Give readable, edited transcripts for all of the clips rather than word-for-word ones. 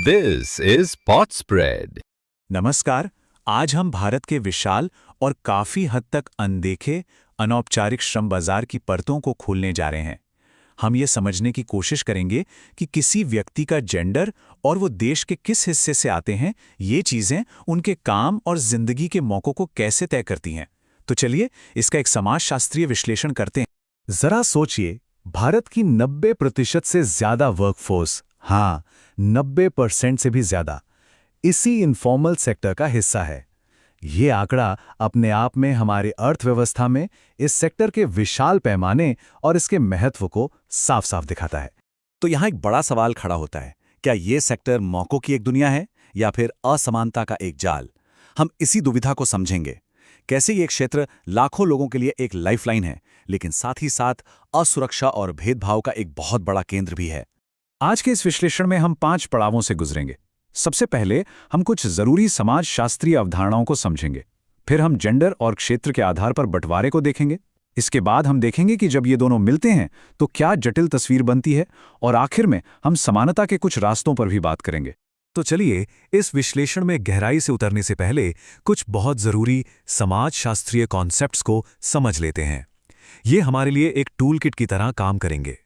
This is Pot Spread. नमस्कार। आज हम भारत के विशाल और काफी हद तक अनदेखे अनौपचारिक श्रम बाजार की परतों को खोलने जा रहे हैं। हम ये समझने की कोशिश करेंगे कि किसी व्यक्ति का जेंडर और वो देश के किस हिस्से से आते हैं, ये चीजें उनके काम और जिंदगी के मौकों को कैसे तय करती हैं। तो चलिए इसका एक समाजशास्त्रीय विश्लेषण करते हैं। जरा सोचिए, भारत की 90% से ज्यादा वर्कफोर्स, हाँ 90% से भी ज्यादा, इसी इनफॉर्मल सेक्टर का हिस्सा है। ये आंकड़ा अपने आप में हमारी अर्थव्यवस्था में इस सेक्टर के विशाल पैमाने और इसके महत्व को साफ साफ दिखाता है। तो यहाँ एक बड़ा सवाल खड़ा होता है, क्या ये सेक्टर मौकों की एक दुनिया है या फिर असमानता का एक जाल? हम इसी दुविधा को समझेंगे। कैसे ये क्षेत्र लाखों लोगों के लिए एक लाइफलाइन है, लेकिन साथ ही साथ असुरक्षा और भेदभाव का एक बहुत बड़ा केंद्र भी है। आज के इस विश्लेषण में हम 5 पड़ावों से गुजरेंगे। सबसे पहले हम कुछ जरूरी समाजशास्त्रीय अवधारणाओं को समझेंगे। फिर हम जेंडर और क्षेत्र के आधार पर बंटवारे को देखेंगे। इसके बाद हम देखेंगे कि जब ये दोनों मिलते हैं तो क्या जटिल तस्वीर बनती है, और आखिर में हम समानता के कुछ रास्तों पर भी बात करेंगे। तो चलिए इस विश्लेषण में गहराई से उतरने से पहले कुछ बहुत जरूरी समाजशास्त्रीय कॉन्सेप्ट्स को समझ लेते हैं। ये हमारे लिए एक टूल किट की तरह काम करेंगे।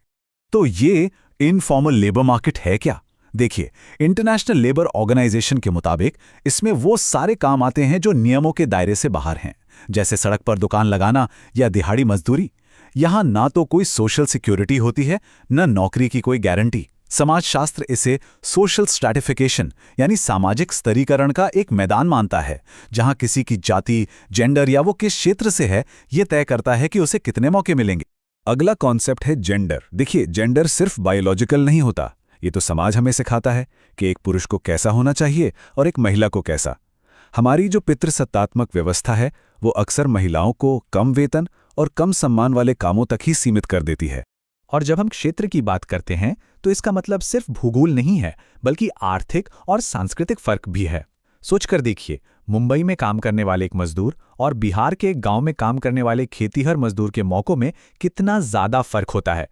तो ये इनफॉर्मल लेबर मार्केट है क्या? देखिए, इंटरनेशनल लेबर ऑर्गेनाइजेशन के मुताबिक इसमें वो सारे काम आते हैं जो नियमों के दायरे से बाहर हैं, जैसे सड़क पर दुकान लगाना या दिहाड़ी मजदूरी। यहां ना तो कोई सोशल सिक्योरिटी होती है, न नौकरी की कोई गारंटी। समाजशास्त्र इसे सोशल स्ट्रैटिफिकेशन यानी सामाजिक स्तरीकरण का एक मैदान मानता है, जहां किसी की जाति, जेंडर या वो किस क्षेत्र से है, ये तय करता है कि उसे कितने मौके मिलेंगे। अगला कॉन्सेप्ट है जेंडर। देखिए, जेंडर सिर्फ बायोलॉजिकल नहीं होता, ये तो समाज हमें सिखाता है कि एक पुरुष को कैसा होना चाहिए और एक महिला को कैसा। हमारी जो पितृसत्तात्मक व्यवस्था है वो अक्सर महिलाओं को कम वेतन और कम सम्मान वाले कामों तक ही सीमित कर देती है। और जब हम क्षेत्र की बात करते हैं तो इसका मतलब सिर्फ भूगोल नहीं है, बल्कि आर्थिक और सांस्कृतिक फर्क भी है। सोचकर देखिए, मुंबई में काम करने वाले एक मजदूर और बिहार के एक गांव में काम करने वाले खेतीहर मजदूर के मौकों में कितना ज्यादा फर्क होता है।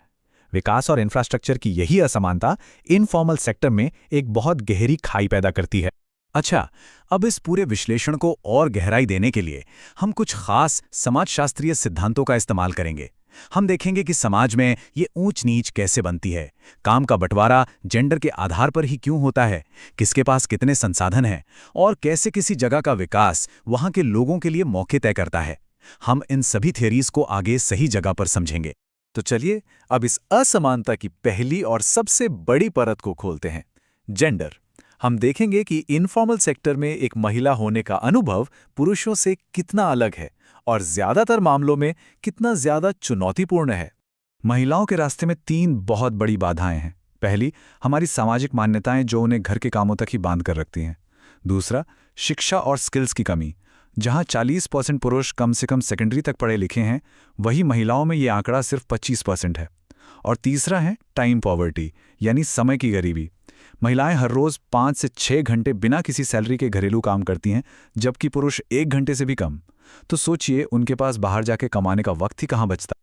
विकास और इंफ्रास्ट्रक्चर की यही असमानता इनफॉर्मल सेक्टर में एक बहुत गहरी खाई पैदा करती है। अच्छा, अब इस पूरे विश्लेषण को और गहराई देने के लिए हम कुछ खास समाजशास्त्रीय सिद्धांतों का इस्तेमाल करेंगे। हम देखेंगे कि समाज में ये ऊंच नीच कैसे बनती है, काम का बंटवारा जेंडर के आधार पर ही क्यों होता है, किसके पास कितने संसाधन हैं, और कैसे किसी जगह का विकास वहां के लोगों के लिए मौके तय करता है। हम इन सभी थियरीज को आगे सही जगह पर समझेंगे। तो चलिए अब इस असमानता की पहली और सबसे बड़ी परत को खोलते हैं, जेंडर। हम देखेंगे कि इनफॉर्मल सेक्टर में एक महिला होने का अनुभव पुरुषों से कितना अलग है और ज्यादातर मामलों में कितना ज्यादा चुनौतीपूर्ण है। महिलाओं के रास्ते में 3 बहुत बड़ी बाधाएं हैं। पहली, हमारी सामाजिक मान्यताएं जो उन्हें घर के कामों तक ही बांध कर रखती हैं। दूसरा, शिक्षा और स्किल्स की कमी। जहां 40% पुरुष कम से कम सेकेंडरी तक पढ़े लिखे हैं, वही महिलाओं में ये आंकड़ा सिर्फ 25% है। और तीसरा है टाइम पॉवर्टी यानी समय की गरीबी। महिलाएं हर रोज 5 से 6 घंटे बिना किसी सैलरी के घरेलू काम करती हैं, जबकि पुरुष 1 घंटे से भी कम। तो सोचिए, उनके पास बाहर जाके कमाने का वक्त ही कहाँ बचता।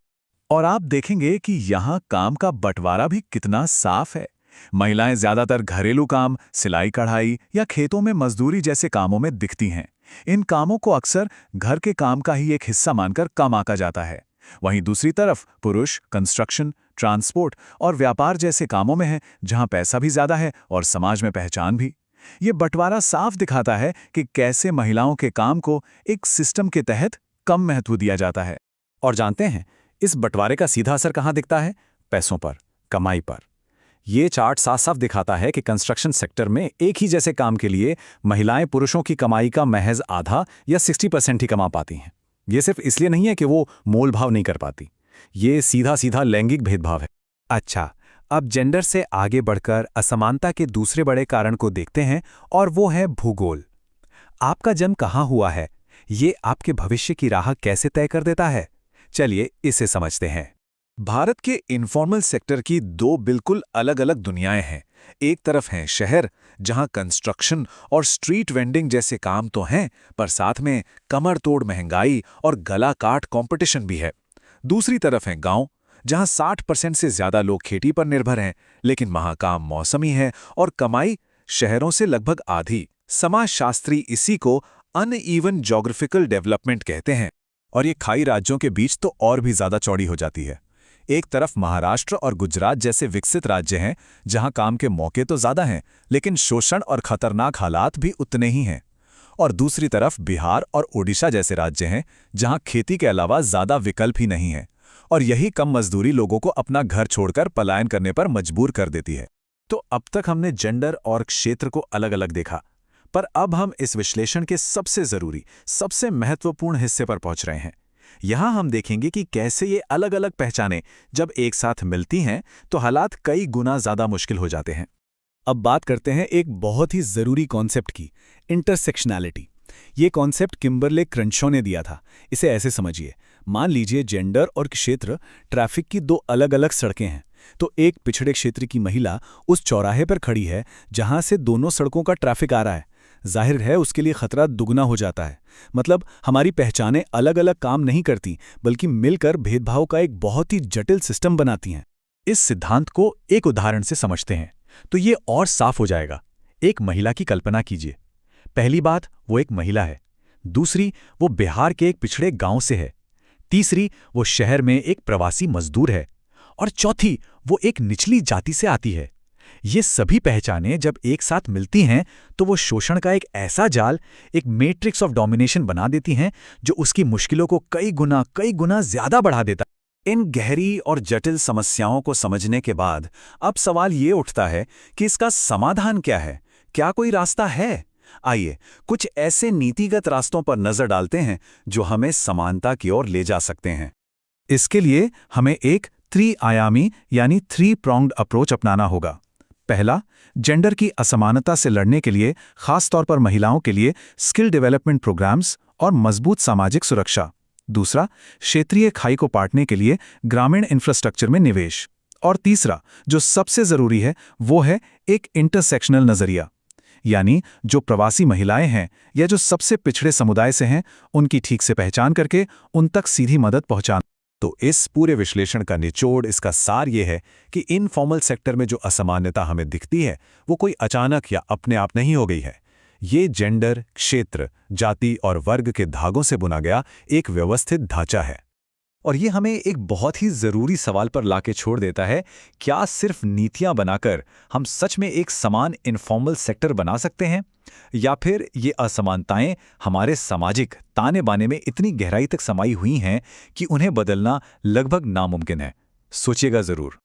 और आप देखेंगे कि यहाँ काम का बंटवारा भी कितना साफ है। महिलाएं ज्यादातर घरेलू काम, सिलाई कढ़ाई या खेतों में मजदूरी जैसे कामों में दिखती हैं। इन कामों को अक्सर घर के काम का ही एक हिस्सा मानकर कम आंका जाता है। वहीं दूसरी तरफ पुरुष कंस्ट्रक्शन, ट्रांसपोर्ट और व्यापार जैसे कामों में है, जहां पैसा भी ज्यादा है और समाज में पहचान भी। ये बंटवारा साफ दिखाता है कि कैसे महिलाओं के काम को एक सिस्टम के तहत कम महत्व दिया जाता है। और जानते हैं, इस बंटवारे का सीधा असर कहाँ दिखता है? पैसों पर, कमाई पर। ये चार्ट साफ साफ दिखाता है कि कंस्ट्रक्शन सेक्टर में एक ही जैसे काम के लिए महिलाएं पुरुषों की कमाई का महज आधा या 60% ही कमा पाती हैं। ये सिर्फ इसलिए नहीं है कि वो मोल भाव नहीं कर पाती, ये सीधा सीधा लैंगिक भेदभाव है। अच्छा, अब जेंडर से आगे बढ़कर असमानता के दूसरे बड़े कारण को देखते हैं, और वो है भूगोल। आपका जन्म कहाँ हुआ है, ये आपके भविष्य की राह कैसे तय कर देता है? चलिए इसे समझते हैं। भारत के इनफॉर्मल सेक्टर की 2 बिल्कुल अलग अलग दुनियाएं हैं। एक तरफ हैं शहर, जहां कंस्ट्रक्शन और स्ट्रीट वेंडिंग जैसे काम तो हैं, पर साथ में कमर तोड़ महंगाई और गला काट कंपटीशन भी है। दूसरी तरफ हैं गांव, जहां 60% से ज्यादा लोग खेती पर निर्भर हैं, लेकिन वहां काम मौसमी है और कमाई शहरों से लगभग आधी। समाजशास्त्री इसी को अनइवन ज्योग्राफिकल डेवलपमेंट कहते हैं। और ये खाई राज्यों के बीच तो और भी ज्यादा चौड़ी हो जाती है। एक तरफ महाराष्ट्र और गुजरात जैसे विकसित राज्य हैं, जहां काम के मौके तो ज्यादा हैं, लेकिन शोषण और खतरनाक हालात भी उतने ही हैं। और दूसरी तरफ बिहार और ओडिशा जैसे राज्य हैं, जहां खेती के अलावा ज्यादा विकल्प ही नहीं है। और यही कम मजदूरी लोगों को अपना घर छोड़कर पलायन करने पर मजबूर कर देती है। तो अब तक हमने जेंडर और क्षेत्र को अलग अलग देखा, पर अब हम इस विश्लेषण के सबसे जरूरी, सबसे महत्वपूर्ण हिस्से पर पहुंच रहे हैं। यहां हम देखेंगे कि कैसे ये अलग अलग पहचानें जब एक साथ मिलती हैं तो हालात कई गुना ज्यादा मुश्किल हो जाते हैं। अब बात करते हैं एक बहुत ही जरूरी कॉन्सेप्ट की, इंटरसेक्शनैलिटी। ये कॉन्सेप्ट किम्बरले क्रंशॉ ने दिया था। इसे ऐसे समझिए, मान लीजिए जेंडर और क्षेत्र ट्रैफिक की दो अलग अलग सड़कें हैं। तो एक पिछड़े क्षेत्र की महिला उस चौराहे पर खड़ी है जहां से दोनों सड़कों का ट्रैफिक आ रहा है। जाहिर है उसके लिए खतरा दुगना हो जाता है। मतलब हमारी पहचानें अलग अलग काम नहीं करती, बल्कि मिलकर भेदभाव का एक बहुत ही जटिल सिस्टम बनाती हैं। इस सिद्धांत को एक उदाहरण से समझते हैं तो ये और साफ हो जाएगा। एक महिला की कल्पना कीजिए। पहली बात, वो एक महिला है। दूसरी, वो बिहार के एक पिछड़े गांव से है। तीसरी, वो शहर में एक प्रवासी मजदूर है। और चौथी, वो एक निचली जाति से आती है। ये सभी पहचानें जब एक साथ मिलती हैं तो वो शोषण का एक ऐसा जाल, एक मैट्रिक्स ऑफ डोमिनेशन बना देती हैं जो उसकी मुश्किलों को कई गुना ज्यादा बढ़ा देता है। इन गहरी और जटिल समस्याओं को समझने के बाद अब सवाल ये उठता है कि इसका समाधान क्या है? क्या कोई रास्ता है? आइए कुछ ऐसे नीतिगत रास्तों पर नजर डालते हैं जो हमें समानता की ओर ले जा सकते हैं। इसके लिए हमें एक त्रि-आयामी यानी 3-pronged अप्रोच अपनाना होगा। पहला, जेंडर की असमानता से लड़ने के लिए खासतौर पर महिलाओं के लिए स्किल डेवलपमेंट प्रोग्राम्स और मजबूत सामाजिक सुरक्षा। दूसरा, क्षेत्रीय खाई को पाटने के लिए ग्रामीण इंफ्रास्ट्रक्चर में निवेश। और तीसरा, जो सबसे जरूरी है, वो है एक इंटरसेक्शनल नजरिया, यानी जो प्रवासी महिलाएं हैं या जो सबसे पिछड़े समुदाय से हैं, उनकी ठीक से पहचान करके उन तक सीधी मदद पहुंचाना। तो इस पूरे विश्लेषण का निचोड़, इसका सार ये है कि इनफॉर्मल सेक्टर में जो असमानता हमें दिखती है वो कोई अचानक या अपने आप नहीं हो गई है। ये जेंडर, क्षेत्र, जाति और वर्ग के धागों से बुना गया एक व्यवस्थित ढांचा है। और ये हमें एक बहुत ही जरूरी सवाल पर लाके छोड़ देता है, क्या सिर्फ नीतियां बनाकर हम सच में एक समान इनफॉर्मल सेक्टर बना सकते हैं, या फिर ये असमानताएं हमारे सामाजिक ताने बाने में इतनी गहराई तक समाई हुई हैं कि उन्हें बदलना लगभग नामुमकिन है? सोचिएगा जरूर।